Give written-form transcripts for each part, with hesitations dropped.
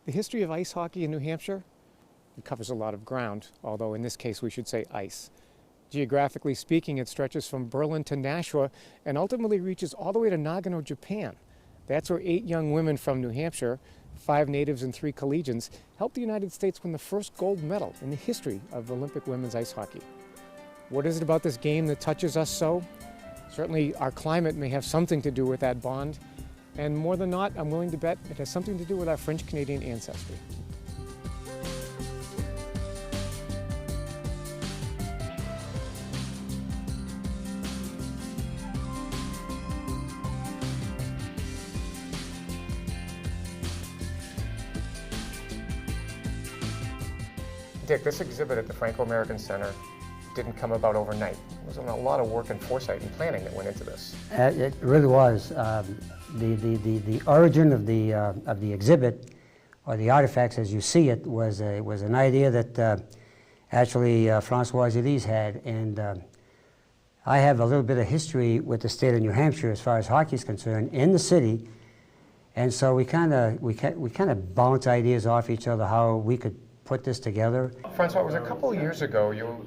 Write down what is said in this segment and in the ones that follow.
The history of ice hockey in New Hampshire, it covers a lot of ground, although in this case we should say ice. Geographically speaking, it stretches from Berlin to Nashua and ultimately reaches all the way to Nagano, Japan. That's where 8 young women from New Hampshire, 5 natives and 3 collegians, helped the United States win the first gold medal in the history of Olympic women's ice hockey. What is it about this game that touches us so? Certainly our climate may have something to do with that bond, and more than not, I'm willing to bet it has something to do with our French-Canadian ancestry. Dick, this exhibit at the Franco-American Center didn't come about overnight. There was a lot of work and foresight and planning that went into this. It really was. The origin of the exhibit, or the artifacts as you see it, was an idea that actually Francois Elise had, and I have a little bit of history with the state of New Hampshire as far as hockey is concerned in the city, and so we kind of bounce ideas off each other how we could put this together. Francois, it was a couple of years ago you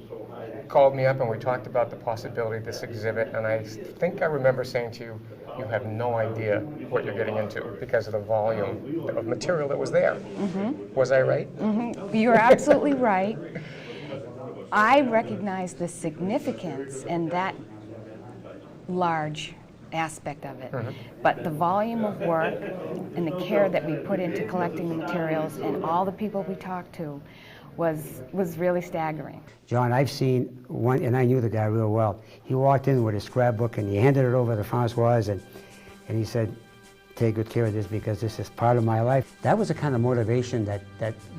called me up and we talked about the possibility of this exhibit, and I think I remember saying to you, you have no idea what you're getting into because of the volume of material that was there. Mm-hmm. Was I right? Mm-hmm. You're absolutely right. I recognize the significance in that large aspect of it, mm-hmm. But the volume of work and the care that we put into collecting the materials and all the people we talked to was really staggering. John, I've seen one, and I knew the guy real well. He walked in with his scrapbook and he handed it over to Francois, and he said, take good care of this because this is part of my life. That was the kind of motivation that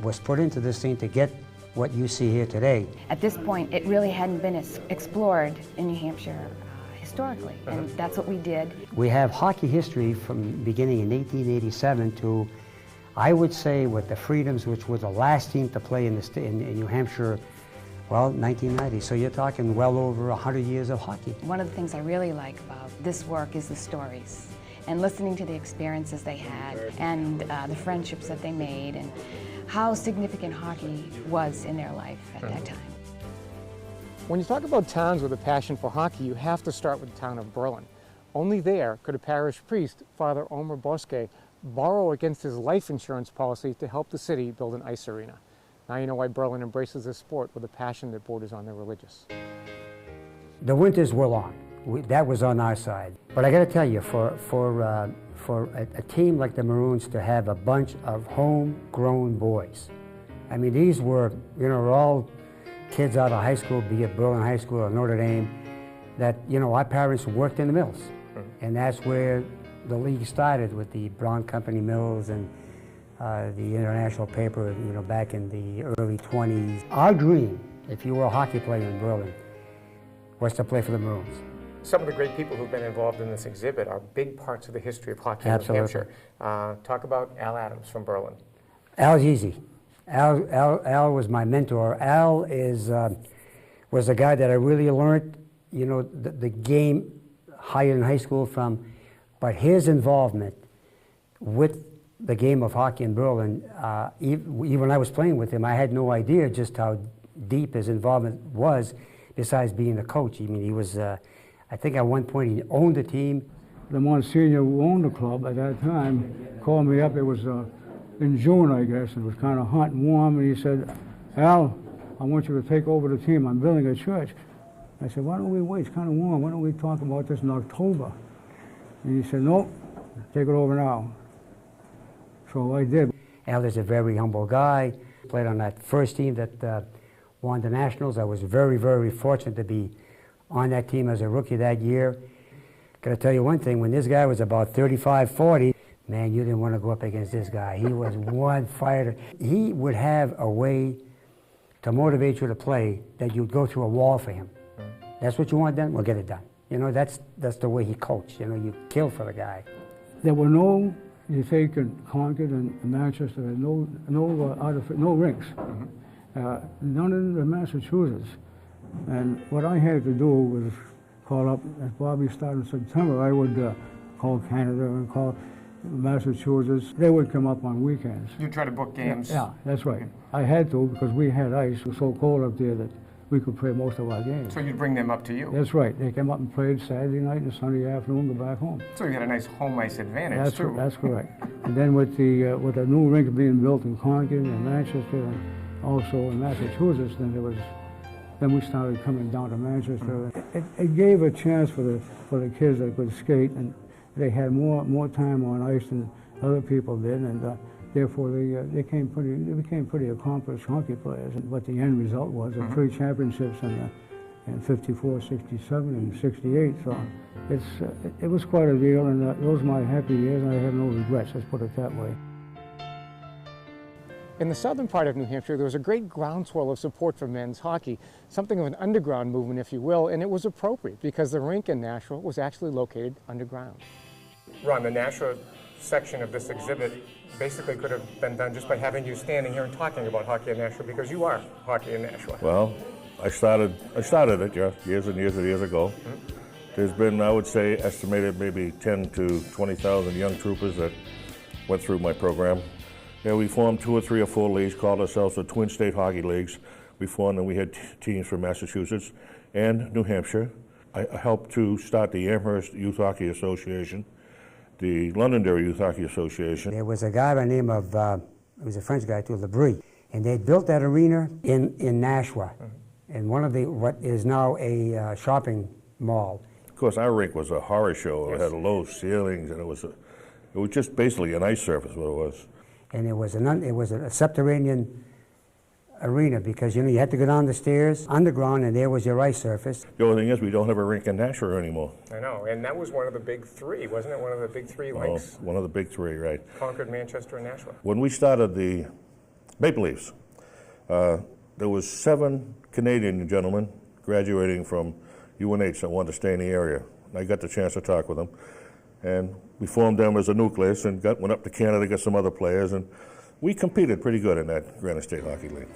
was put into this thing to get what you see here today. At this point, it really hadn't been explored in New Hampshire historically, and that's what we did. We have hockey history from beginning in 1887 to, I would say, with the Freedoms, which was the last team to play in New Hampshire, well, 1990. So you're talking well over 100 years of hockey. One of the things I really like about this work is the stories, and listening to the experiences they had, and the friendships that they made, and how significant hockey was in their life at that time. When you talk about towns with a passion for hockey, you have to start with the town of Berlin. Only there could a parish priest, Father Omer Bosque, borrow against his life insurance policy to help the city build an ice arena. Now you know why Berlin embraces this sport with a passion that borders on the religious. The winters were long. That was on our side. But I got to tell you, for a team like the Maroons to have a bunch of homegrown boys, I mean, these were, all kids out of high school, be it Berlin High School or Notre Dame, that, our parents worked in the mills. Mm-hmm. And that's where the league started, with the Brown Company Mills and the International paper, back in the early 20s. Our dream, if you were a hockey player in Berlin, was to play for the Maroons. Some of the great people who've been involved in this exhibit are big parts of the history of hockey in New Hampshire. Talk about Al Adams from Berlin. Al's easy. Al was my mentor. Al was a guy that I really learned, the game higher in high school from, but his involvement with the game of hockey in Berlin, even when I was playing with him, I had no idea just how deep his involvement was, besides being a coach. I mean, he was, I think at one point he owned the team. The Monsignor who owned the club at that time called me up. It was in June, I guess, and it was kind of hot and warm, and he said, Al, I want you to take over the team. I'm building a church. I said, why don't we wait? It's kind of warm. Why don't we talk about this in October? And he said, nope, take it over now. So I did. Al is a very humble guy. Played on that first team that won the Nationals. I was very, very fortunate to be on that team as a rookie that year. Got to tell you one thing, when this guy was about 35, 40, man, you didn't want to go up against this guy. He was one fighter. He would have a way to motivate you to play that you'd go through a wall for him. That's what you want done? We'll get it done. That's the way he coached. You kill for the guy. There were no, you take in Concord and Manchester, no rinks. Mm-hmm. None in Massachusetts. And what I had to do was call up, as Bobby started in September, I would call Canada and call, Massachusetts, they would come up on weekends. You try to book games. Yeah, that's right. I had to because we had ice. It was so cold up there that we could play most of our games. So you'd bring them up to you. That's right. They came up and played Saturday night and Sunday afternoon, go back home. So you had a nice home ice advantage too. That's correct. And then with the new rink being built in Concord and Manchester and also in Massachusetts, then we started coming down to Manchester. It gave a chance for the kids that could skate, and they had more time on ice than other people did, and therefore they became pretty accomplished hockey players. And what the end result was, 3 championships in 54, 67, and 68. So it was quite a deal, and those are my happy years, and I have no regrets, let's put it that way. In the southern part of New Hampshire, there was a great groundswell of support for men's hockey, something of an underground movement, if you will, and it was appropriate because the rink in Nashua was actually located underground. Ron, the Nashua section of this exhibit basically could have been done just by having you standing here and talking about hockey in Nashua, because you are hockey in Nashua. Well, I started it, yeah, years and years and years ago. There's been, I would say, estimated maybe 10 to 20,000 young troopers that went through my program. Yeah, we formed 2 or 3 or 4 leagues, called ourselves the Twin State Hockey Leagues. We formed, and we had teams from Massachusetts and New Hampshire. I helped to start the Amherst Youth Hockey Association, the Londonderry Youth Hockey Association. There was a guy by the name of, he was a French guy too, Labrie, and they built that arena in Nashua, in one of what is now a shopping mall. Of course, our rink was a horror show. It had low ceilings, and it was just basically an ice surface, what it was. And it was a subterranean arena because you had to go down the stairs underground, and there was your ice surface. The only thing is, we don't have a rink in Nashua anymore. I know, and that was one of the big 3, wasn't it? One of the big 3 links. One of the big 3, right? Concord, Manchester, and Nashua. When we started the Maple Leafs, there was 7 Canadian gentlemen graduating from UNH that wanted to stay in the area. I got the chance to talk with them, and we formed them as a nucleus and went up to Canada, got some other players, and we competed pretty good in that Granite State Hockey League.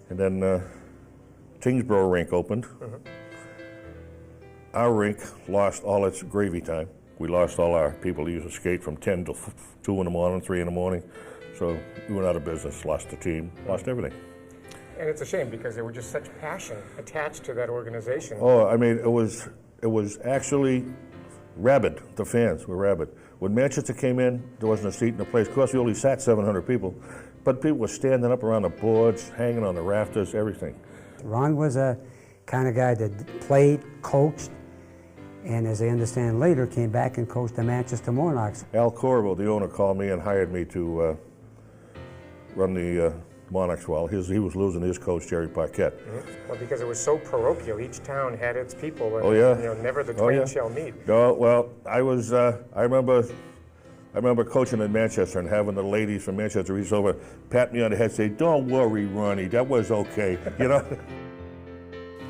And then Tingsboro rink opened. Our rink lost all its gravy time. We lost all our people who used to skate from 10 to 2 in the morning, 3 in the morning. So we went out of business, lost the team, lost everything. And it's a shame because there was just such passion attached to that organization. Oh, I mean, it was actually rabid. The fans were rabid. When Manchester came in, there wasn't a seat in the place. Of course, we only sat 700 people, but people were standing up around the boards, hanging on the rafters, everything. Ron was a kind of guy that played, coached, and as I understand later, came back and coached the Manchester Monarchs. Al Corvo, the owner, called me and hired me to run the Monarchs while he was losing his coach, Jerry Paquette. Well, because it was so parochial, each town had its people, and oh, yeah. Never the twain shall meet. No, well, I remember coaching in Manchester and having the ladies from Manchester reach over, pat me on the head, say, "Don't worry, Ronnie, that was okay,"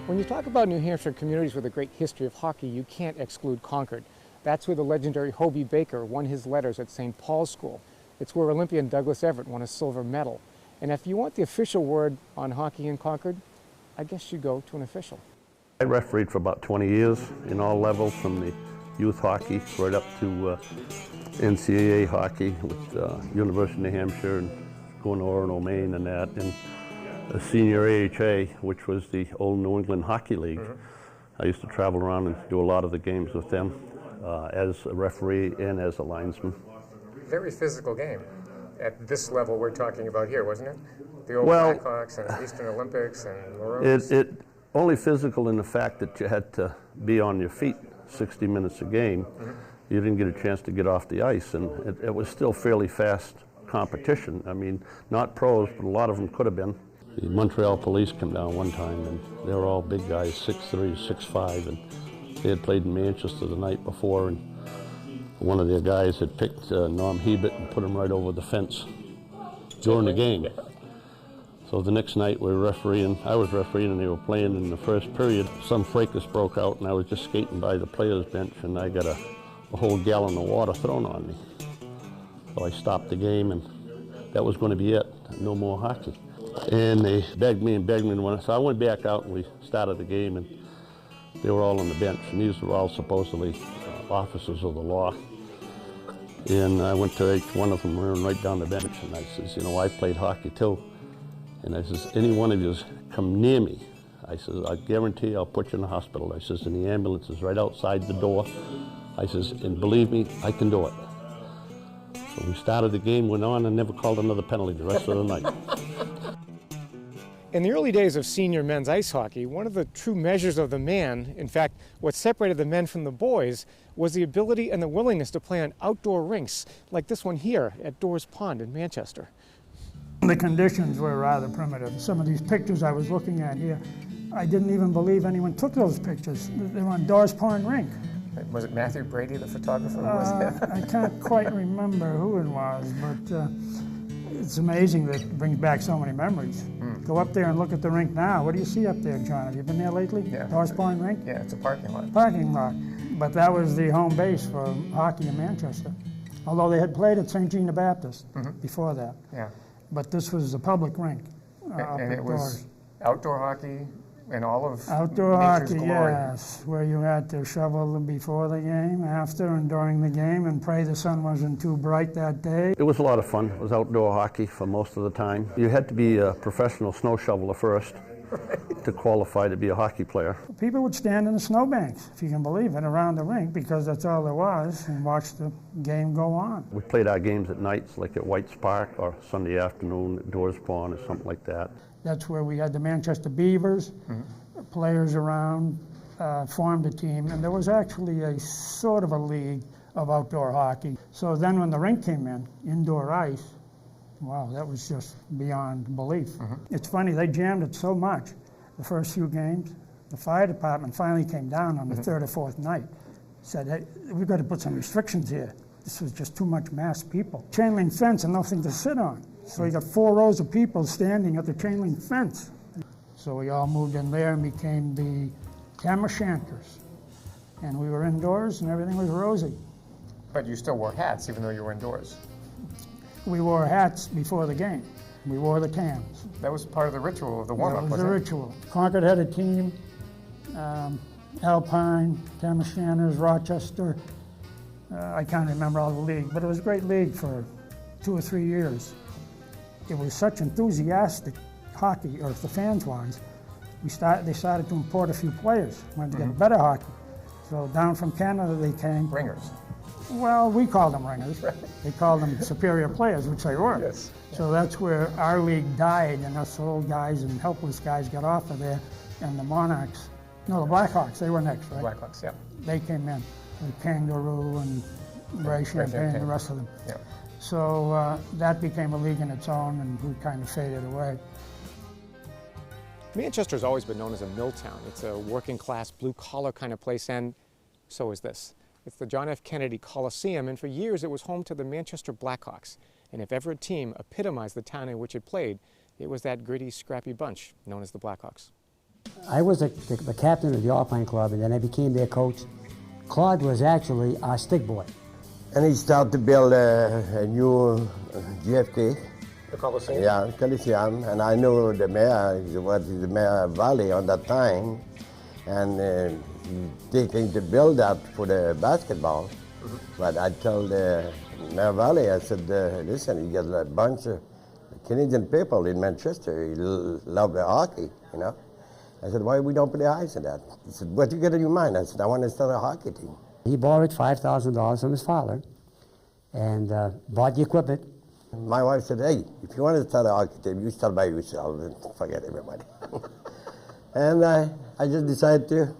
When you talk about New Hampshire communities with a great history of hockey, you can't exclude Concord. That's where the legendary Hobie Baker won his letters at St. Paul's School. It's where Olympian Douglas Everett won a silver medal. And if you want the official word on hockey in Concord, I guess you go to an official. I refereed for about 20 years in all levels, from the youth hockey right up to NCAA hockey with University of New Hampshire and going to Orono, Maine and that, and a senior AHA, which was the old New England Hockey League. I used to travel around and do a lot of the games with them as a referee and as a linesman. Very physical game. At this level we're talking about here, wasn't it? The old Well, Blackhawks and Eastern Olympics and Maroons. It only physical in the fact that you had to be on your feet 60 minutes a game. You didn't get a chance to get off the ice, and it was still fairly fast competition. I mean, not pros, but a lot of them could have been. The Montreal Police came down one time, and they were all big guys, 6'3", 6'5", and they had played in Manchester the night before, and one of their guys had picked Norm Hebert and put him right over the fence during the game. So the next night I was refereeing, and they were playing in the first period. Some fracas broke out, and I was just skating by the players' bench, and I got a whole gallon of water thrown on me. So I stopped the game, and that was going to be it. No more hockey. And they begged me, so I went back out, and we started the game, and they were all on the bench, and these were all supposedly officers of the law. And I went to each one of them, ran right down the bench, and I says, you know, I played hockey too. And I says, any one of you come near me, I says, I guarantee I'll put you in the hospital. I says, and the ambulance is right outside the door. I says, and believe me, I can do it. So we started the game, went on, and never called another penalty the rest of the night. In the early days of senior men's ice hockey, one of the true measures of the man, in fact, what separated the men from the boys, was the ability and the willingness to play on outdoor rinks, like this one here at Doors Pond in Manchester. The conditions were rather primitive. Some of these pictures I was looking at here, I didn't even believe anyone took those pictures. They were on Doors Pond Rink. Was it Matthew Brady, the photographer? I can't quite remember who it was, but it's amazing that it brings back so many memories. Go up there and look at the rink now. What do you see up there, John? Have you been there lately? Yeah. Doors Pond Rink? Yeah, it's a parking lot. Parking lot. But that was the home base for hockey in Manchester. Although they had played at St. Jean the Baptist before that. Yeah. But this was a public rink. And it was outdoor hockey and all of outdoor nature's hockey, glory. yes, where you had to shovel before the game, after, and during the game, and pray the sun wasn't too bright that day. It was a lot of fun. It was outdoor hockey for most of the time. You had to be a professional snow shoveler first to qualify to be a hockey player. People would stand in the snowbanks, if you can believe it, around the rink, because that's all there was, and watch the game go on. We played our games at nights, like at White's Park, or Sunday afternoon at Doors Pond, or something like that. That's where we had the Manchester Beavers, players around, formed a team, and there was actually a sort of a league of outdoor hockey. So then when the rink came in, indoor ice, wow, that was just beyond belief. It's funny, they jammed it so much the first few games, the fire department finally came down on the third or fourth night, said, hey, we've got to put some restrictions here. This was just too much mass people. Chain link fence and nothing to sit on. So you got 4 rows of people standing at the chain link fence. So we all moved in there and became the Tam O'Shanters. And we were indoors and everything was rosy. But you still wore hats even though you were indoors. We wore hats before the game. We wore the tams. That was part of the ritual of the warm-up, That was wasn't the it? ritual. Concord had a team, Alpine, Tam O'Shanters, Rochester. I can't remember all the league, but it was a great league for 2 or 3 years. It was such enthusiastic hockey, or the fans-wise, they started to import a few players, wanted to get better hockey. So down from Canada they came. Ringers. Well, we called them ringers. They called them superior players, which they were. Yes. So that's where our league died, and us old guys and helpless guys got off of there, and the Monarchs, no, the Blackhawks, they were next, right? Blackhawks, yeah. They came in, with Kangaroo and Ray Champagne, the rest of them. Yeah. So that became a league in its own, and we kind of faded away. Manchester's always been known as a mill town. It's a working-class, blue-collar kind of place, and so is this. It's the John F. Kennedy Coliseum, and for years it was home to the Manchester Blackhawks. And if ever a team epitomized the town in which it played, it was that gritty, scrappy bunch known as the Blackhawks. I was the captain of the Alpine Club, and then I became their coach. Claude was actually our stick boy. And he started to build a new JFK. The Coliseum? Yeah, Coliseum. And I knew the mayor, was the mayor Valley on that time, and thinking to build that for the basketball. But I told Mayor Valley, I said, listen, you got a bunch of Canadian people in Manchester, you love the hockey, you know. I said, why we don't put the eyes on that? He said, what you got in your mind? I said, I want to start a hockey team. He borrowed $5,000 from his father and bought the equipment. My wife said, hey, if you want to start a hockey team, you start by yourself and forget everybody. And I just decided to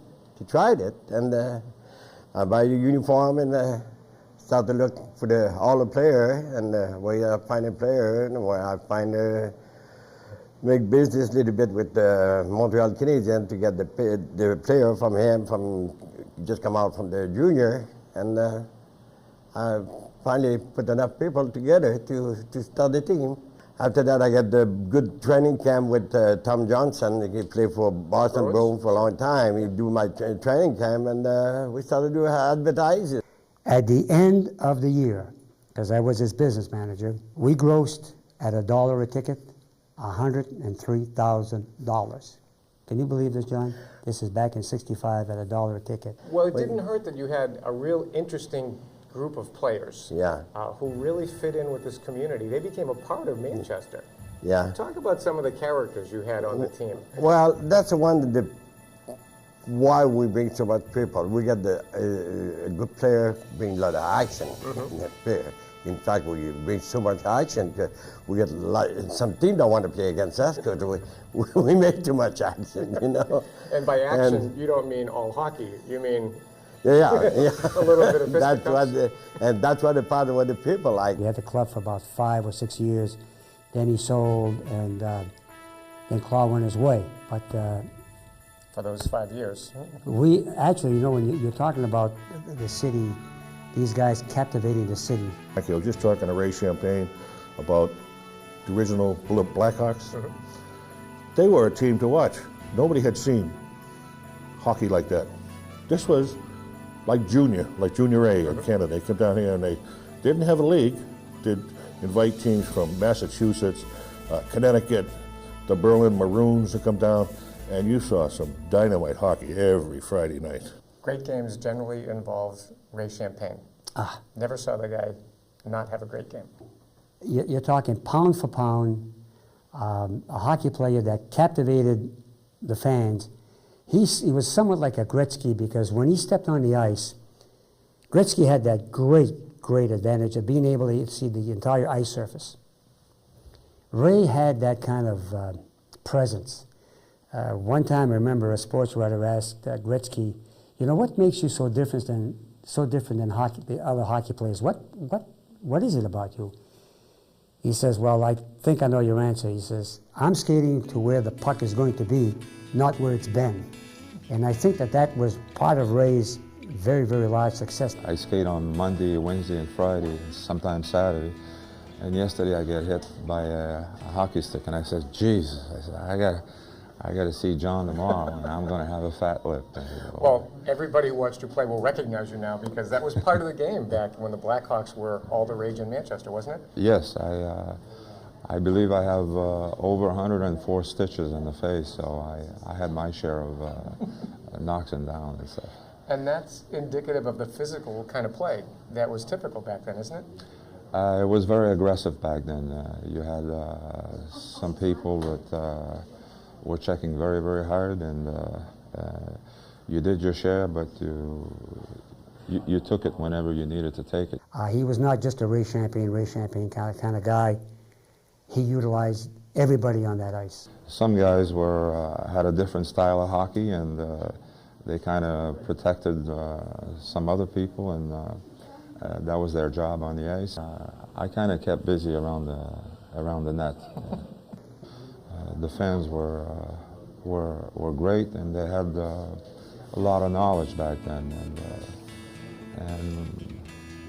try it. And I buy a uniform and start to look for all the player and where I find a player and where I find make business a little bit with the Montreal Canadiens to get the player from him, just come out from the junior, and I finally put enough people together to start the team. After that, I got the good training camp with Tom Johnson. He played for Boston Bruins for a long time. He do my training camp, and we started doing advertising. At the end of the year, because I was his business manager, we grossed at $1 a ticket, $103,000. Can you believe this, John? This is back in '65 at $1 a ticket. Well, it didn't hurt that you had a real interesting group of players Yeah. who really fit in with this community. They became a part of Manchester. Yeah. Talk about some of the characters you had on the team. Well, that's the one that why we bring so much people. We got a good player bring a lot of action in that player. In fact, we bring so much action that we get some team don't want to play against us because we make too much action, you know. And by action, you don't mean all hockey. You mean yeah. a little bit of fisticuffs. That's what the part of what the people like. He had the club for about 5 or 6 years. Then he sold, and then Claude went his way. But For those 5 years. we actually, you know, when you're talking about the city, these guys captivating the city. I was just talking to Ray Champagne about the original Blackhawks. They were a team to watch. Nobody had seen hockey like that. This was like junior A in Canada. They come down here and they didn't have a league. They'd invite teams from Massachusetts, Connecticut, the Berlin Maroons to come down, and you saw some dynamite hockey every Friday night. Great games generally involve Ray Champagne. Never saw the guy not have a great game. You're talking pound for pound, a hockey player that captivated the fans. He was somewhat like a Gretzky because when he stepped on the ice, Gretzky had that great advantage of being able to see the entire ice surface. Ray had that kind of presence. One time, I remember a sports writer asked Gretzky, "You know, what makes you so different than hockey, the other hockey players? What is it about you?" He says, "Well, I think I know your answer." He says, "I'm skating to where the puck is going to be, not where it's been." And I think that was part of Ray's very, very large success. I skate on Monday, Wednesday, and Friday, sometimes Saturday. And yesterday I get hit by a hockey stick, and I said, "Geez," I said, I got to see John tomorrow, and I'm going to have a fat lip. Well, everybody who watched you play will recognize you now because that was part of the game back when the Blackhawks were all the rage in Manchester, wasn't it? Yes, I believe I have over 104 stitches in the face, so I had my share of knocks and down and stuff. And that's indicative of the physical kind of play that was typical back then, isn't it? It was very aggressive back then. You had some people that were checking very, very hard, and you did your share, but you took it whenever you needed to take it. He was not just a Ray Champagne kind of guy. He utilized everybody on that ice. Some guys had a different style of hockey, and they kind of protected some other people, and that was their job on the ice. I kind of kept busy around the net. The fans were great, and they had a lot of knowledge back then, and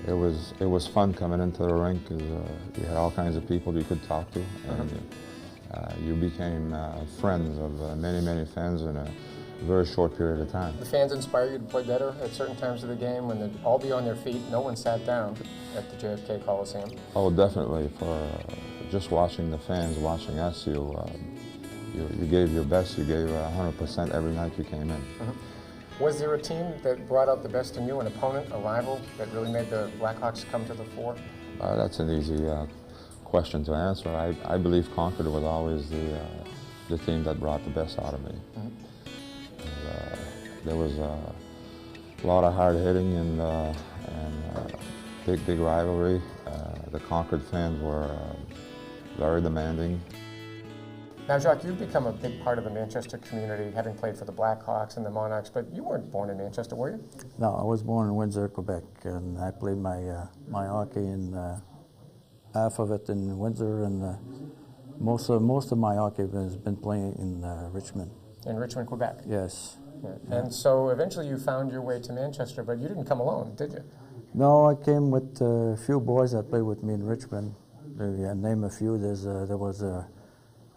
it was fun coming into the rink. You had all kinds of people you could talk to, and you became friends of many fans in a very short period of time. The fans inspire you to play better at certain times of the game when they'd all be on their feet, no one sat down at the JFK Coliseum. Oh, definitely. For just watching the fans, watching us, you gave your best. You gave 100% every night you came in. Was there a team that brought out the best in you, an opponent, a rival, that really made the Blackhawks come to the fore? That's an easy question to answer. I believe Concord was always the team that brought the best out of me. There was a lot of hard hitting and big rivalry. The Concord fans were very demanding. Now, Jacques, you've become a big part of the Manchester community, having played for the Blackhawks and the Monarchs, but you weren't born in Manchester, were you? No, I was born in Windsor, Quebec, and I played my hockey in half of it in Windsor, and most of my hockey has been playing in Richmond. In Richmond, Quebec? Yes. Yeah. And so eventually you found your way to Manchester, but you didn't come alone, did you? No, I came with a few boys that played with me in Richmond. I name a few. There was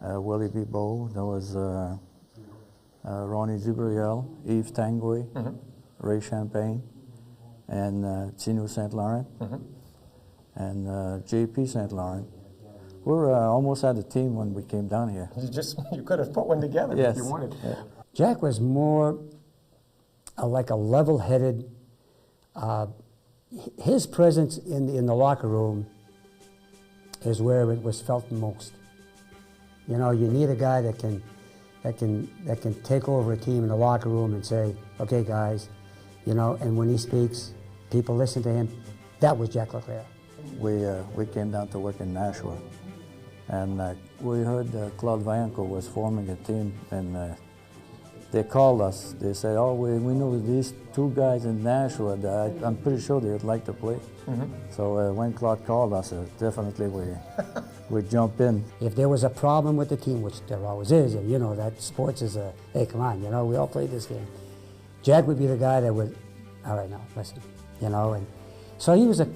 Willie B. Bow, there was Ronnie Dubriel, Yves Tanguay, Ray Champagne, and Tino St. Laurent, and J.P. St. Laurent. We were almost had a team when we came down here. You could have put one together if you wanted. Yeah. Jack was more like a level-headed, his presence in the locker room is where it was felt the most. You know, you need a guy that can take over a team in the locker room and say, okay guys, you know, and when he speaks, people listen to him. That was Jack Leclerc. We came down to work in Nashua, and we heard Claude Vaillancourt was forming a team, and they called us. They said, oh, we know these two guys in Nashua that I'm pretty sure they'd like to play. Mm-hmm. So when Claude called us, definitely we jump in. If there was a problem with the team, which there always is, and you know that sports is a, hey, come on, you know, we all played this game. Jack would be the guy that would, all right, now, listen, you know, and so he was a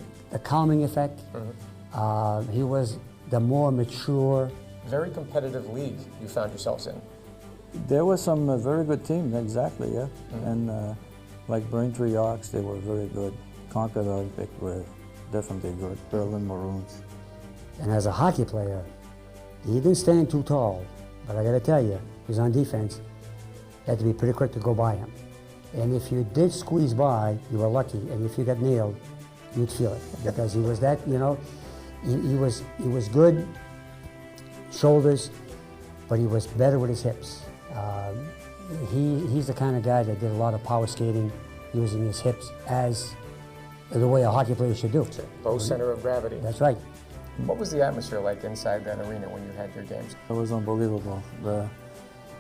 calming effect. Mm-hmm. He was the more mature. Very competitive league you found yourselves in. There were some very good teams, exactly, yeah. Mm-hmm. And like Braintree Ox, they were very good. Concord Olympic were definitely good. Berlin Maroons. And as a hockey player, he didn't stand too tall, but I gotta tell you, he was on defense. You had to be pretty quick to go by him. And if you did squeeze by, you were lucky, and if you got nailed, you'd feel it, because he was that, you know, he was good shoulders, but he was better with his hips. He's the kind of guy that did a lot of power skating, using his hips as the way a hockey player should do. Low center of gravity. That's right. What was the atmosphere like inside that arena when you had your games? It was unbelievable.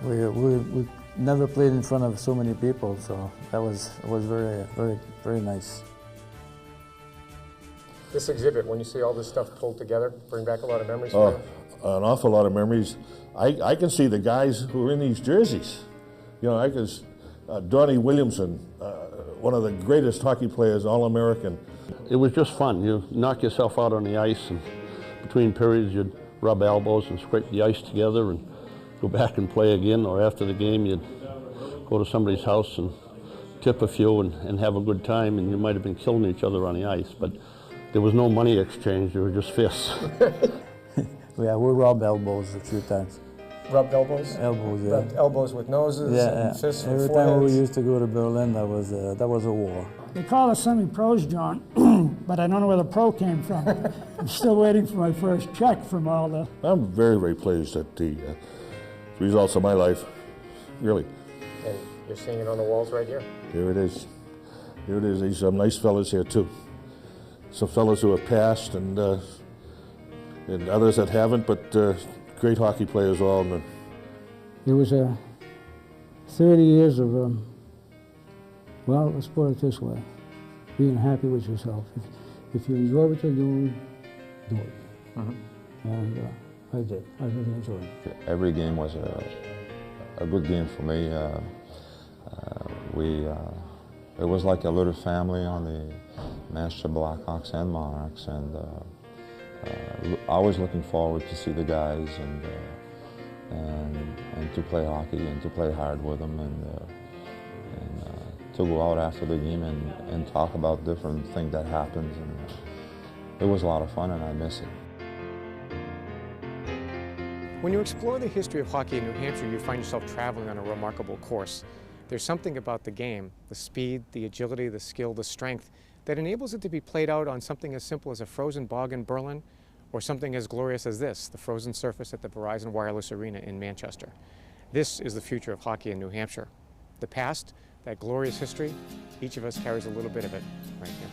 We never played in front of so many people, so it was very, very, very nice. This exhibit, when you see all this stuff pulled together, bring back a lot of memories for you? An awful lot of memories. I can see the guys who are in these jerseys. You know, I can, Donnie Williamson, one of the greatest hockey players, All-American. It was just fun. You knock yourself out on the ice, and between periods you'd rub elbows and scrape the ice together and go back and play again, or after the game you'd go to somebody's house and tip a few and have a good time, and you might have been killing each other on the ice, but there was no money exchange, there were just fists. Yeah, we rubbed elbows a few times. Rubbed elbows? Elbows, yeah. Rubbed elbows with noses and fists with Every foreheads. time we used to go to Berlin, that was a war. They call us semi-pros, John, but I don't know where the pro came from. I'm still waiting for my first check from all the... I'm very, very pleased at the results of my life, really. And you're seeing it on the walls right here. Here it is. Here it is. These nice fellas here, too. Some fellas who have passed and others that haven't, but great hockey players all. It was 30 years of, well, let's put it this way, being happy with yourself. If you enjoy what you're doing, do it. Mm-hmm. And I did. I really enjoyed it. Every game was a good game for me. It was like a little family on the Manchester Blackhawks and Monarchs, and always looking forward to see the guys and to play hockey and to play hard with them and to go out after the game and talk about different things that happened. And it was a lot of fun, and I miss it. When you explore the history of hockey in New Hampshire, you find yourself traveling on a remarkable course. There's something about the game, the speed, the agility, the skill, the strength, that enables it to be played out on something as simple as a frozen bog in Berlin, or something as glorious as this, the frozen surface at the Verizon Wireless Arena in Manchester. This is the future of hockey in New Hampshire. The past, that glorious history, each of us carries a little bit of it right here.